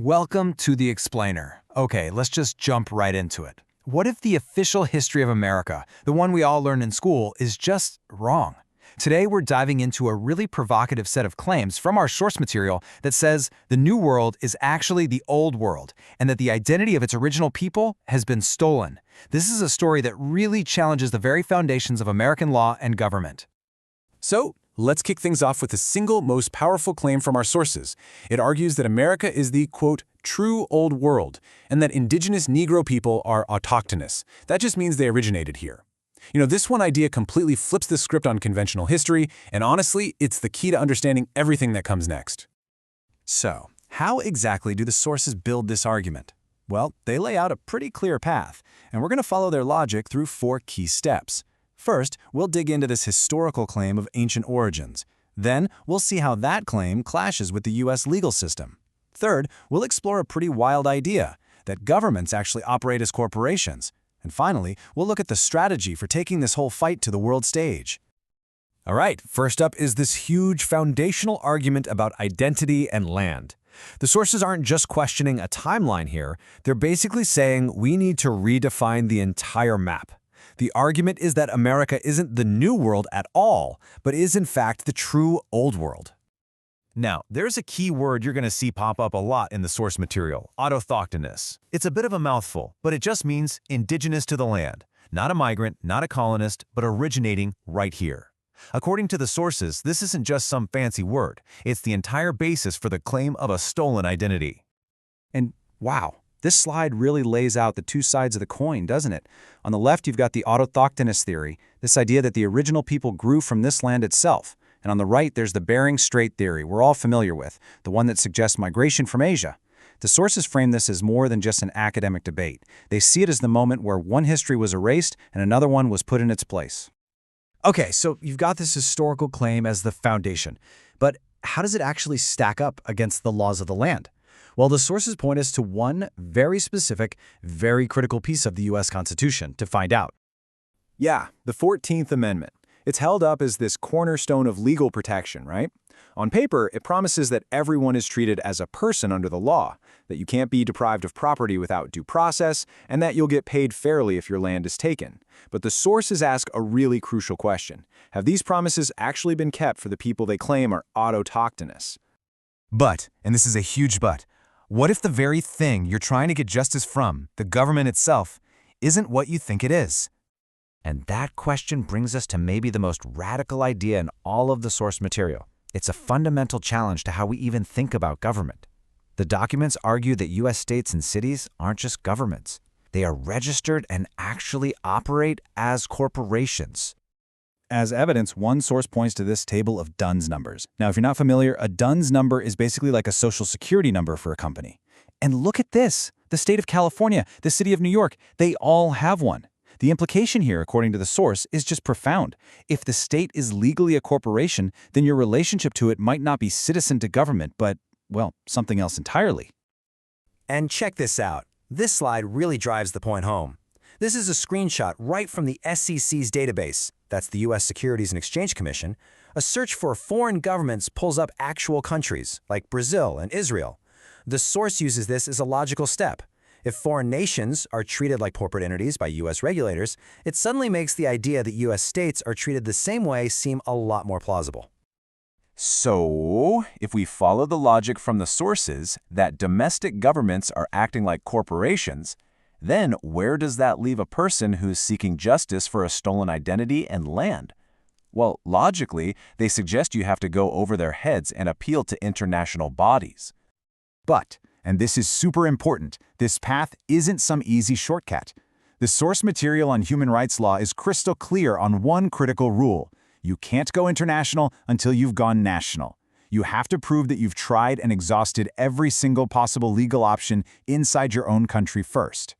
Welcome to the Explainer. Okay, let's just jump right into it. What if the official history of America, the one we all learn in school, is just wrong? Today we're diving into a really provocative set of claims from our source material that says the New World is actually the Old World and that the identity of its original people has been stolen. This is a story that really challenges the very foundations of American law and government. So, let's kick things off with the single most powerful claim from our sources. It argues that America is the, quote, true old world, and that indigenous Negro people are autochthonous. That just means they originated here. This one idea completely flips the script on conventional history, and honestly, it's the key to understanding everything that comes next. So, how exactly do the sources build this argument? Well, they lay out a pretty clear path, and we're going to follow their logic through 4 key steps. First, we'll dig into this historical claim of ancient origins. Then, we'll see how that claim clashes with the U.S. legal system. Third, we'll explore a pretty wild idea, that governments actually operate as corporations. And finally, we'll look at the strategy for taking this whole fight to the world stage. All right, first up is this huge foundational argument about identity and land. The sources aren't just questioning a timeline here, they're basically saying we need to redefine the entire map. The argument is that America isn't the New World at all, but is in fact the true Old World. Now, there's a key word you're going to see pop up a lot in the source material, autochthonous. It's a bit of a mouthful, but it just means indigenous to the land. Not a migrant, not a colonist, but originating right here. According to the sources, this isn't just some fancy word. It's the entire basis for the claim of a stolen identity. And wow, this slide really lays out the 2 sides of the coin, doesn't it? On the left, you've got the autochthonous theory, this idea that the original people grew from this land itself. And on the right, there's the Bering Strait theory we're all familiar with, the one that suggests migration from Asia. The sources frame this as more than just an academic debate. They see it as the moment where one history was erased and another one was put in its place. Okay, so you've got this historical claim as the foundation, but how does it actually stack up against the laws of the land? Well, the sources point us to one very specific, very critical piece of the U.S. Constitution to find out. Yeah, the 14th Amendment. It's held up as this cornerstone of legal protection, right? On paper, it promises that everyone is treated as a person under the law, that you can't be deprived of property without due process, and that you'll get paid fairly if your land is taken. But the sources ask a really crucial question. Have these promises actually been kept for the people they claim are autochthonous? But, and this is a huge but, what if the very thing you're trying to get justice from, the government itself, isn't what you think it is? And that question brings us to maybe the most radical idea in all of the source material. It's a fundamental challenge to how we even think about government. The documents argue that U.S. states and cities aren't just governments. They are registered and actually operate as corporations. As evidence, one source points to this table of DUNS numbers. Now, if you're not familiar, a DUNS number is basically like a social security number for a company. And look at this. The state of California, the city of New York, they all have one. The implication here, according to the source, is just profound. If the state is legally a corporation, then your relationship to it might not be citizen to government, but, well, something else entirely. And check this out. This slide really drives the point home. This is a screenshot right from the SEC's database. That's the U.S. Securities and Exchange Commission. A search for foreign governments pulls up actual countries, like Brazil and Israel. The source uses this as a logical step. If foreign nations are treated like corporate entities by U.S. regulators, it suddenly makes the idea that U.S. states are treated the same way seem a lot more plausible. So, if we follow the logic from the sources that domestic governments are acting like corporations, then where does that leave a person who's seeking justice for a stolen identity and land? Well, logically, they suggest you have to go over their heads and appeal to international bodies. But, and this is super important, this path isn't some easy shortcut. The source material on human rights law is crystal clear on one critical rule. You can't go international until you've gone national. You have to prove that you've tried and exhausted every single possible legal option inside your own country first.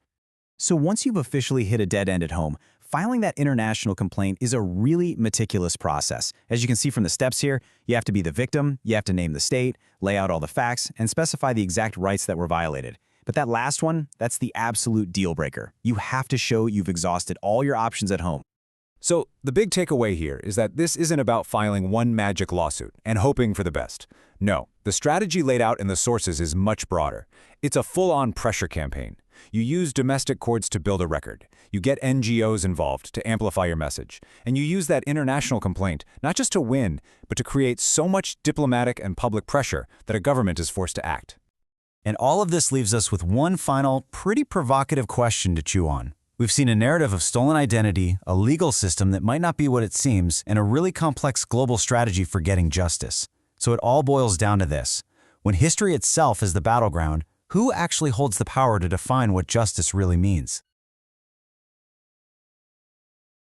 So once you've officially hit a dead end at home, filing that international complaint is a really meticulous process. As you can see from the steps here, you have to be the victim, you have to name the state, lay out all the facts, and specify the exact rights that were violated. But that last one, that's the absolute deal breaker. You have to show you've exhausted all your options at home. So the big takeaway here is that this isn't about filing one magic lawsuit and hoping for the best. No, the strategy laid out in the sources is much broader. It's a full-on pressure campaign. You use domestic courts to build a record. You get NGOs involved to amplify your message. And you use that international complaint not just to win, but to create so much diplomatic and public pressure that a government is forced to act. And all of this leaves us with one final, pretty provocative question to chew on. We've seen a narrative of stolen identity, a legal system that might not be what it seems, and a really complex global strategy for getting justice. So it all boils down to this. When history itself is the battleground, who actually holds the power to define what justice really means?